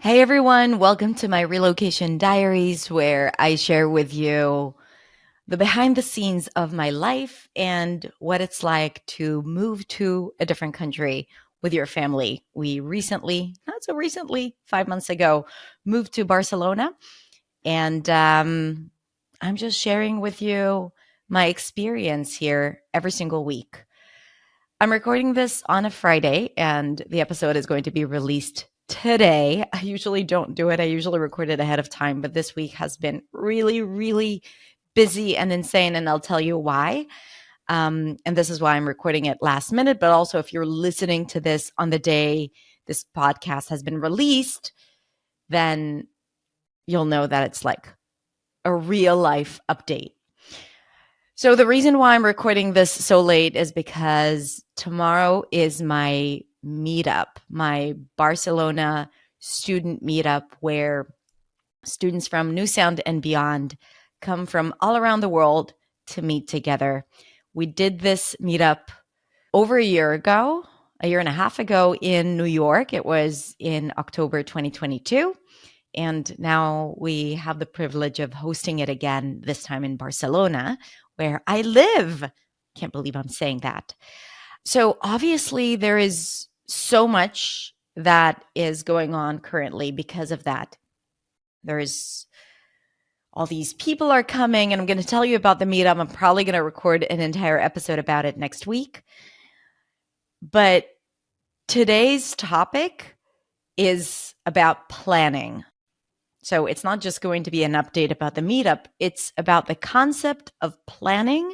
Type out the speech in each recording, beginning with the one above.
Hey everyone, welcome to my Relocation Diaries, where I share with you the behind the scenes of my life and what it's like to move to a different country with your family. We recently, not so recently, 5 months ago, moved to Barcelona, and I'm just sharing with you my experience here every single week. I'm recording this on a Friday, and the episode is going to be released today. I usually don't do it. I usually record it ahead of time, but this week has been really, really busy and insane, and I'll tell you why. And this is why I'm recording it last minute. But also, if you're listening to this on the day this podcast has been released, then you'll know that it's like a real life update. So the reason why I'm recording this so late is because tomorrow is my meetup, my Barcelona student meetup, where students from New Sound and beyond come from all around the world to meet together. We did this meetup over a year ago, a year and a half ago in New York. It was in October 2022. And now we have the privilege of hosting it again, this time in Barcelona, where I live. Can't believe I'm saying that. So obviously, there is so much that is going on currently because of that. There's all these people are coming, and I'm going to tell you about the meetup. I'm probably going to record an entire episode about it next week. But today's topic is about planning. So it's not just going to be an update about the meetup, it's about the concept of planning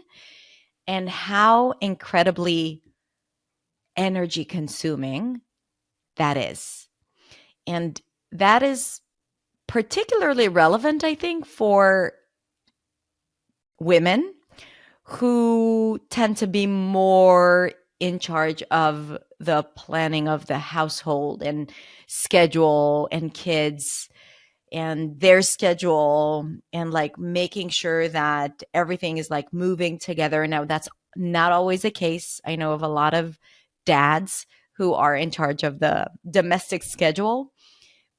and how incredibly energy consuming that is. And that is particularly relevant, I think, for women who tend to be more in charge of the planning of the household and schedule and kids and their schedule and like making sure that everything is like moving together. Now, that's not always the case. I know of a lot of dads who are in charge of the domestic schedule.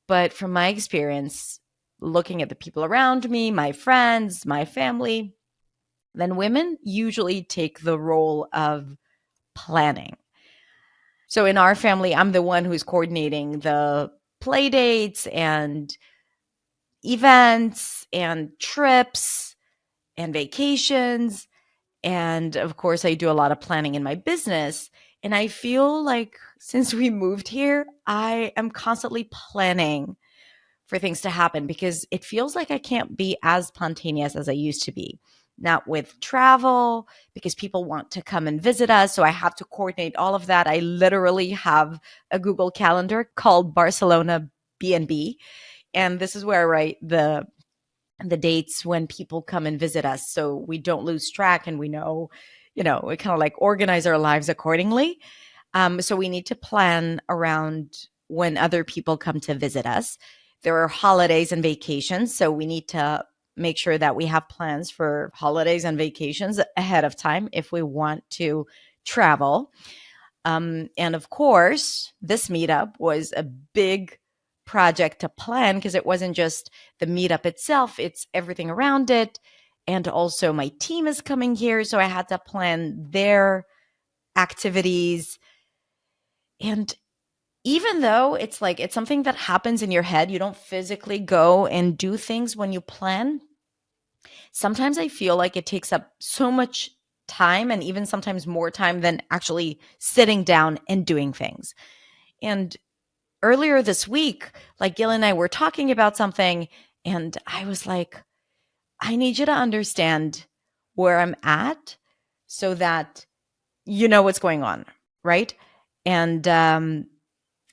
But from my experience, looking at the people around me, my friends, my family, then women usually take the role of planning. So in our family, I'm the one who's coordinating the play dates and events and trips and vacations. And of course, I do a lot of planning in my business. And I feel like since we moved here, I am constantly planning for things to happen because it feels like I can't be as spontaneous as I used to be. Not with travel, because people want to come and visit us. So I have to coordinate all of that. I literally have a Google Calendar called Barcelona B&B, and this is where I write the dates when people come and visit us, so we don't lose track and we know, we kind of like organize our lives accordingly. So we need to plan around when other people come to visit us. There are holidays and vacations, so we need to make sure that we have plans for holidays and vacations ahead of time if we want to travel. And of course, this meetup was a big project to plan because it wasn't just the meetup itself, it's everything around it. And also, my team is coming here. So I had to plan their activities. And even though it's like it's something that happens in your head, you don't physically go and do things when you plan. Sometimes I feel like it takes up so much time and even sometimes more time than actually sitting down and doing things. And earlier this week, like Gil and I were talking about something, and I was like, I need you to understand where I'm at so that you know what's going on, right? And I'm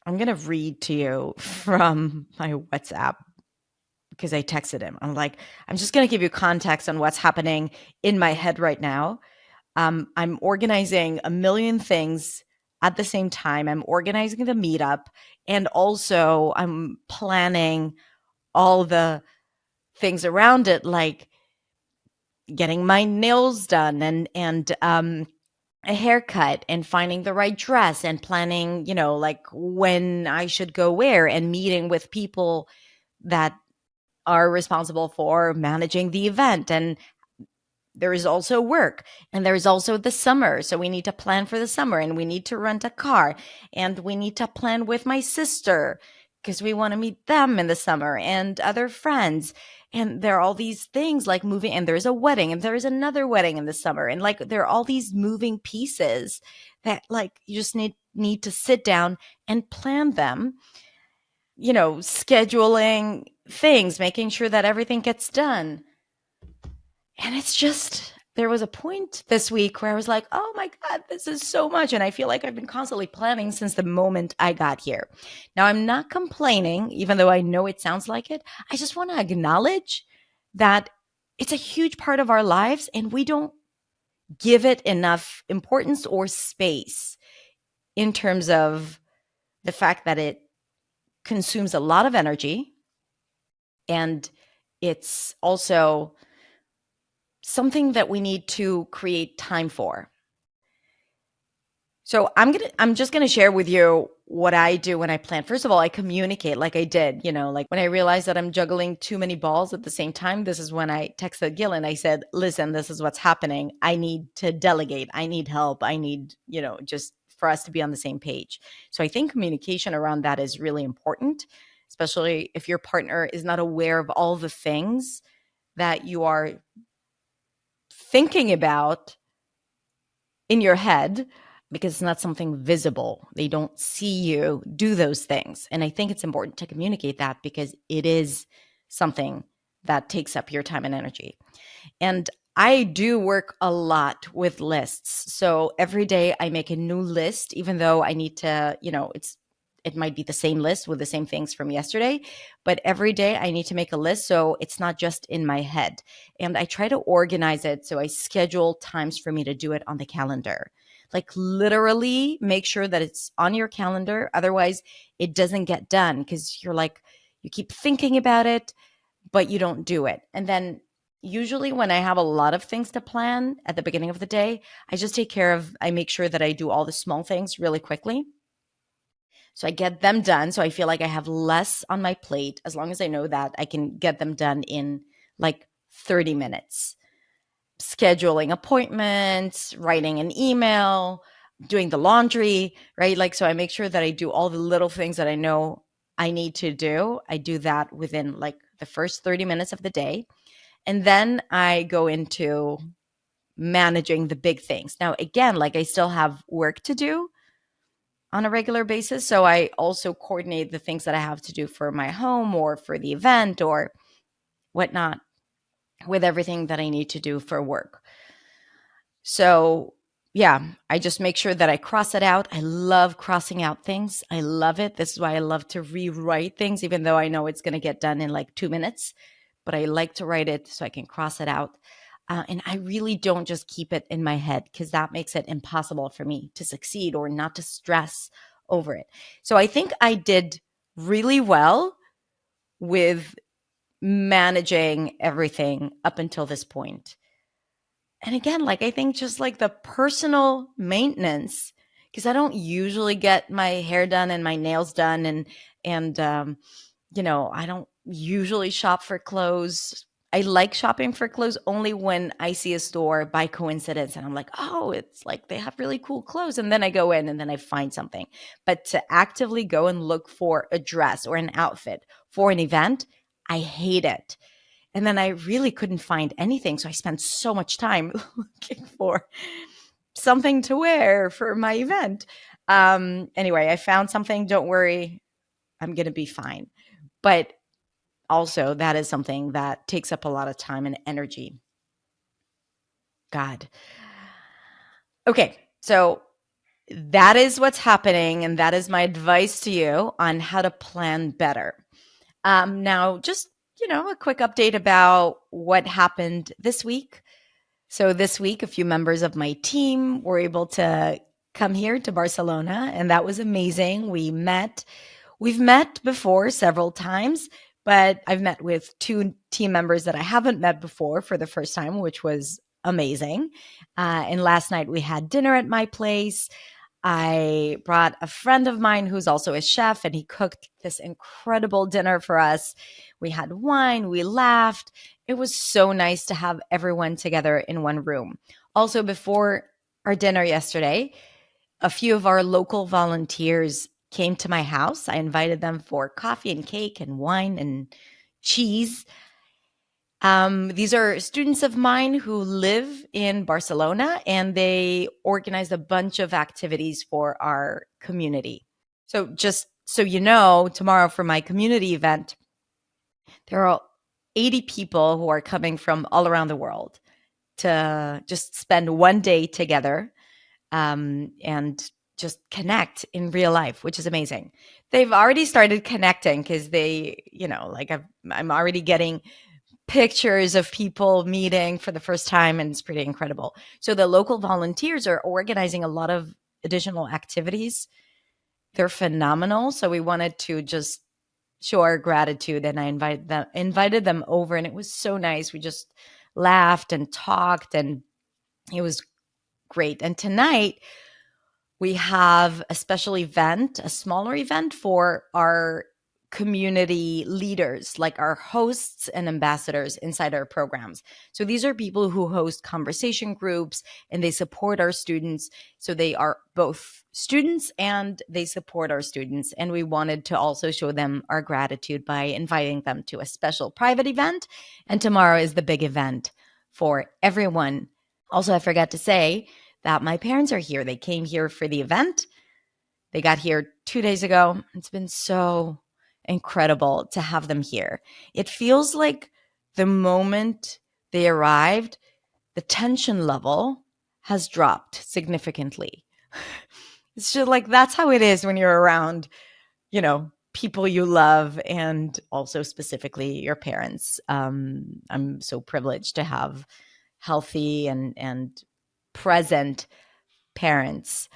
going to read to you from my WhatsApp because I texted him. I'm like, I'm just going to give you context on what's happening in my head right now. I'm organizing a million things at the same time. I'm organizing the meetup, and also I'm planning all the things around it, like getting my nails done and a haircut and finding the right dress and planning, like when I should go where and meeting with people that are responsible for managing the event. And there is also work, and there is also the summer. So we need to plan for the summer, and we need to rent a car, and we need to plan with my sister because we want to meet them in the summer and other friends. And there are all these things like moving, and there's a wedding, and there's another wedding in the summer. And like there are all these moving pieces that like you just need to sit down and plan them, scheduling things, making sure that everything gets done. And it's just, there was a point this week where I was like, oh my God, this is so much. And I feel like I've been constantly planning since the moment I got here. Now, I'm not complaining, even though I know it sounds like it. I just want to acknowledge that it's a huge part of our lives and we don't give it enough importance or space in terms of the fact that it consumes a lot of energy, and it's also something that we need to create time for. So I'm just gonna share with you what I do when I plan. First of all, I communicate like I did, like when I realized that I'm juggling too many balls at the same time. This is when I texted Gil and I said, listen, this is what's happening. I need to delegate. I need help. I need, just for us to be on the same page. So I think communication around that is really important, especially if your partner is not aware of all the things that you are thinking about in your head, because it's not something visible. They don't see you do those things. And I think it's important to communicate that because it is something that takes up your time and energy. And I do work a lot with lists. So every day I make a new list, even though I need to, it might be the same list with the same things from yesterday, but every day I need to make a list so it's not just in my head. And I try to organize it so I schedule times for me to do it on the calendar. Like literally make sure that it's on your calendar. Otherwise, it doesn't get done because you're like, you keep thinking about it, but you don't do it. And then usually when I have a lot of things to plan at the beginning of the day, I make sure that I do all the small things really quickly. So I get them done. So I feel like I have less on my plate as long as I know that I can get them done in like 30 minutes. Scheduling appointments, writing an email, doing the laundry, right? Like, so I make sure that I do all the little things that I know I need to do. I do that within like the first 30 minutes of the day. And then I go into managing the big things. Now, again, like I still have work to do on a regular basis. So I also coordinate the things that I have to do for my home or for the event or whatnot with everything that I need to do for work. So yeah, I just make sure that I cross it out. I love crossing out things. I love it. This is why I love to rewrite things, even though I know it's going to get done in like 2 minutes, but I like to write it so I can cross it out. And I really don't just keep it in my head because that makes it impossible for me to succeed or not to stress over it. So I think I did really well with managing everything up until this point. And again, like I think just like the personal maintenance, because I don't usually get my hair done and my nails done, and I don't usually shop for clothes. I like shopping for clothes only when I see a store by coincidence and I'm like, oh, it's like they have really cool clothes. And then I go in and then I find something. But to actively go and look for a dress or an outfit for an event, I hate it. And then I really couldn't find anything. So I spent so much time looking for something to wear for my event. Anyway, I found something. Don't worry, I'm going to be fine. But also, that is something that takes up a lot of time and energy. God. Okay, so that is what's happening. And that is my advice to you on how to plan better. Now, just, a quick update about what happened this week. So this week, a few members of my team were able to come here to Barcelona, and that was amazing. We've met before several times, but I've met with 2 team members that I haven't met before for the first time, which was amazing. And last night we had dinner at my place. I brought a friend of mine who's also a chef, and he cooked this incredible dinner for us. We had wine, we laughed. It was so nice to have everyone together in one room. Also, before our dinner yesterday, a few of our local volunteers came to my house. I invited them for coffee and cake and wine and cheese. These are students of mine who live in Barcelona, and they organized a bunch of activities for our community. So just so you know, tomorrow for my community event, there are 80 people who are coming from all around the world to just spend one day together, and just connect in real life, which is amazing. They've already started connecting because I'm already getting pictures of people meeting for the first time, and it's pretty incredible. So the local volunteers are organizing a lot of additional activities. They're phenomenal. So we wanted to just show our gratitude, and I invited them over, and it was so nice. We just laughed and talked, and it was great. And tonight we have a special event, a smaller event for our community leaders, like our hosts and ambassadors inside our programs. So these are people who host conversation groups, and they support our students. So they are both students and they support our students. And we wanted to also show them our gratitude by inviting them to a special private event. And tomorrow is the big event for everyone. Also, I forgot to say that my parents are here. They came here for the event. They got here 2 days ago. It's been so incredible to have them here. It feels like the moment they arrived, the tension level has dropped significantly. It's just like, that's how it is when you're around, people you love, and also specifically your parents. I'm so privileged to have healthy and present parents.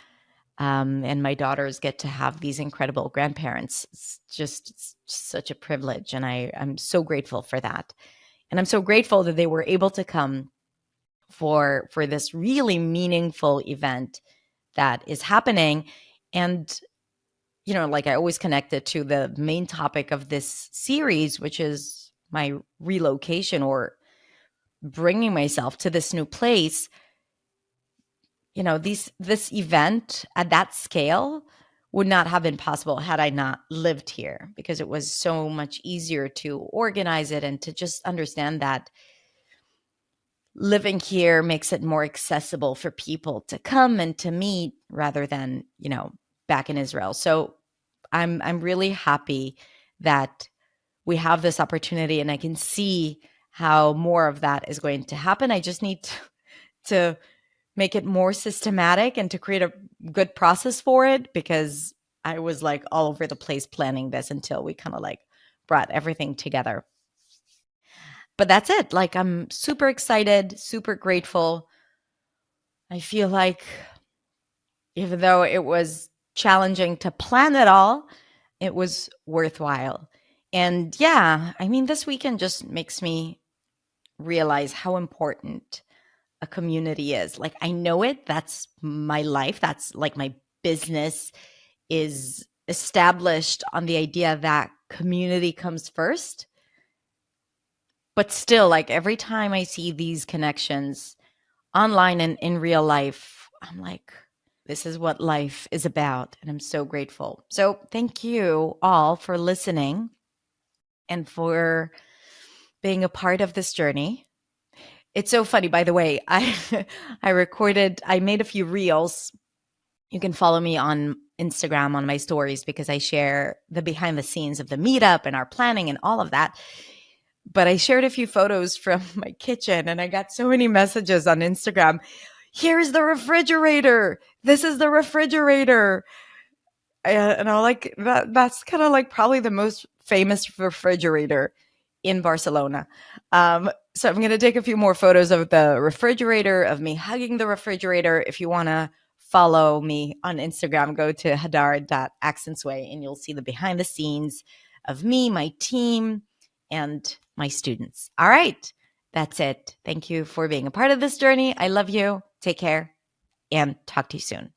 And my daughters get to have these incredible grandparents. It's just such a privilege. And I'm so grateful for that. And I'm so grateful that they were able to come for this really meaningful event that is happening. And, I always connect it to the main topic of this series, which is my relocation, or bringing myself to this new place. This event at that scale would not have been possible had I not lived here, because it was so much easier to organize it and to just understand that living here makes it more accessible for people to come and to meet, rather than, back in Israel. So I'm really happy that we have this opportunity, and I can see how more of that is going to happen. I just need to make it more systematic and to create a good process for it, because I was like all over the place planning this until we kind of like brought everything together. But that's it. Like, I'm super excited, super grateful. I feel like even though it was challenging to plan it all, it was worthwhile. And yeah, this weekend just makes me realize how important a community is. Like, I know it. That's my life. That's like my business is established on the idea that community comes first. But still, like, every time I see these connections online and in real life, I'm like, this is what life is about. And I'm so grateful. So thank you all for listening and for being a part of this journey. It's so funny, by the way. I made a few reels. You can follow me on Instagram on my stories, because I share the behind the scenes of the meetup and our planning and all of that. But I shared a few photos from my kitchen, and I got so many messages on Instagram. Here's the refrigerator. This is the refrigerator. And I'm like, that's kind of like probably the most famous refrigerator in Barcelona. So I'm going to take a few more photos of the refrigerator, of me hugging the refrigerator. If you want to follow me on Instagram, go to hadar.accentsway, and you'll see the behind the scenes of me, my team, and my students. All right. That's it. Thank you for being a part of this journey. I love you. Take care and talk to you soon.